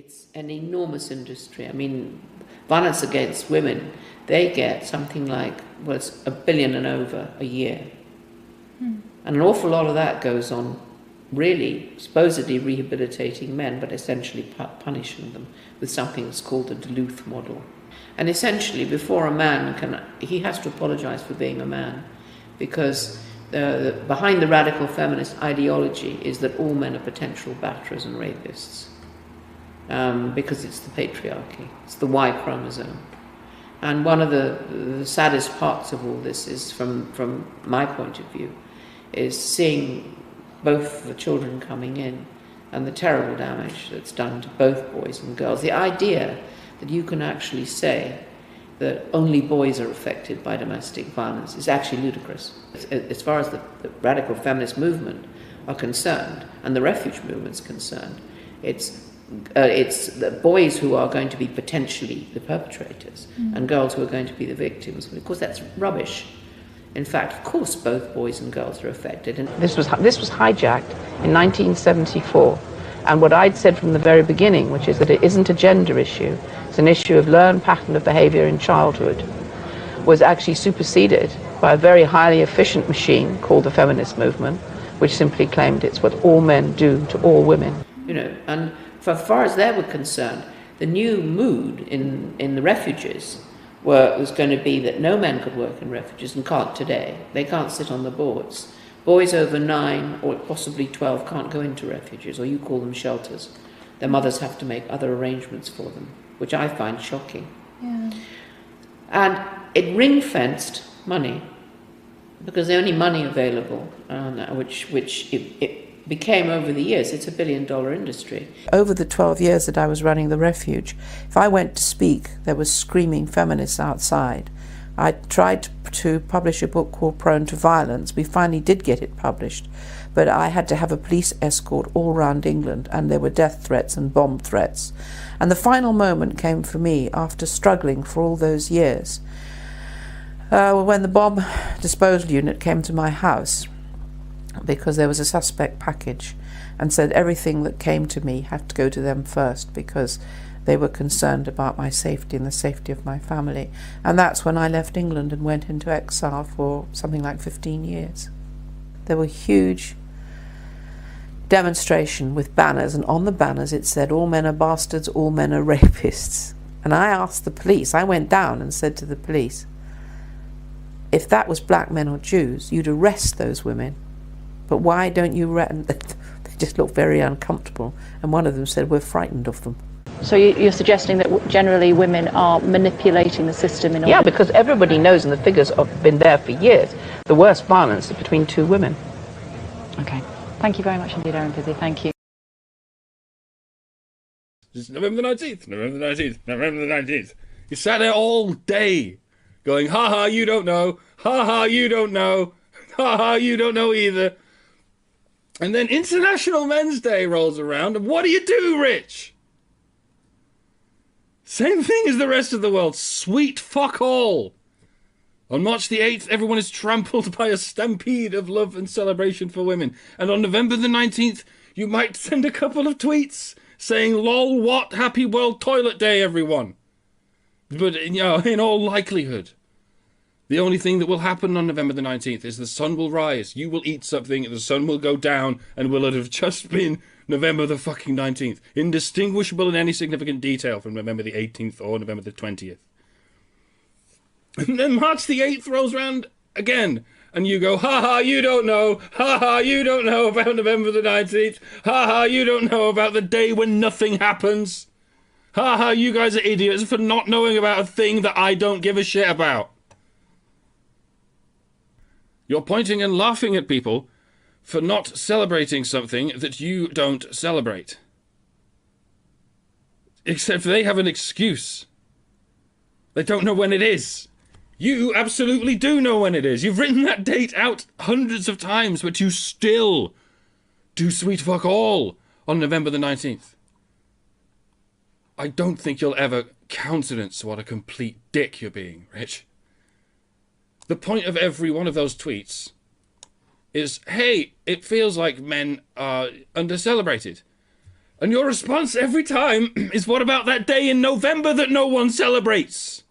It's an enormous industry. I mean, violence against women, they get something like, well, it's $1 billion and over a year. And an awful lot of that goes on really supposedly rehabilitating men, but essentially punishing them with something that's called the Duluth model. And essentially, before a man can, he has to apologize for being a man, because behind the radical feminist ideology is that all men are potential batterers and rapists, because it's the patriarchy, it's the Y chromosome. And one of the saddest parts of all this is, from my point of view, is seeing both the children coming in and the terrible damage that's done to both boys and girls. The idea that you can actually say that only boys are affected by domestic violence is actually ludicrous. As far as the radical feminist movement are concerned, and the Refuge movement's concerned, it's the boys who are going to be potentially the perpetrators and girls who are going to be the victims. But of course, that's rubbish. In fact, of course, both boys and girls are affected. And this was hijacked in 1974. And what I'd said from the very beginning, which is that it isn't a gender issue, it's an issue of learned pattern of behavior in childhood, was actually superseded by a very highly efficient machine called the feminist movement, which simply claimed it's what all men do to all women. You know, and for as far as they were concerned, the new mood in the refuges was going to be that no men could work in refuges, and can't today. They can't sit on the boards. Boys over 9 or possibly 12 can't go into refuges, or you call them shelters. Their mothers have to make other arrangements for them, which I find shocking. Yeah. And it ring-fenced money, because the only money available, which it became over the years, it's $1 billion industry. Over the 12 years that I was running the Refuge, if I went to speak, there was screaming feminists outside. I tried to publish a book called Prone to Violence. We finally did get it published, but I had to have a police escort all around England, and there were death threats and bomb threats. And the final moment came for me after struggling for all those years, when the bomb disposal unit came to my house, because there was a suspect package, and said everything that came to me had to go to them first, because they were concerned about my safety and the safety of my family. And that's when I left England and went into exile for something like 15 years. There were huge demonstrations with banners, and on the banners it said, all men are bastards, all men are rapists. And I asked the police, I went down and said to the police, if that was black men or Jews, you'd arrest those women. But why don't you they just looked very uncomfortable, and one of them said, we're frightened of them. So you're suggesting that generally women are manipulating the system in order... Yeah, because everybody knows, and the figures have been there for years, the worst violence is between two women. Okay. Thank you very much indeed, Erin Pizzey. Thank you. It's November the 19th, November the 19th, November the 19th. You sat there all day going, ha-ha, you don't know, ha-ha, you don't know, ha-ha, you don't know either. And then International Men's Day rolls around, and what do, Rich? Same thing as the rest of the world. Sweet fuck all. On March the 8th, everyone is trampled by a stampede of love and celebration for women. And on November the 19th, you might send a couple of tweets saying, lol, what? Happy World Toilet Day, everyone. But, in all likelihood, the only thing that will happen on November the 19th is the sun will rise, you will eat something, the sun will go down, and will it have just been November the fucking 19th, indistinguishable in any significant detail from November the 18th or November the 20th. And then March the 8th rolls around again, and you go, ha-ha, you don't know, ha-ha, you don't know about November the 19th, ha-ha, you don't know about the day when nothing happens, ha-ha, you guys are idiots for not knowing about a thing that I don't give a shit about. You're pointing and laughing at people for not celebrating something that you don't celebrate. Except they have an excuse. They don't know when it is. You absolutely do know when it is. You've written that date out hundreds of times, but you still do sweet fuck all on November the 19th. I don't think you'll ever countenance what a complete dick you're being, Rich. The point of every one of those tweets is, hey, it feels like men are under-celebrated. And your response every time is, what about that day in November that no one celebrates?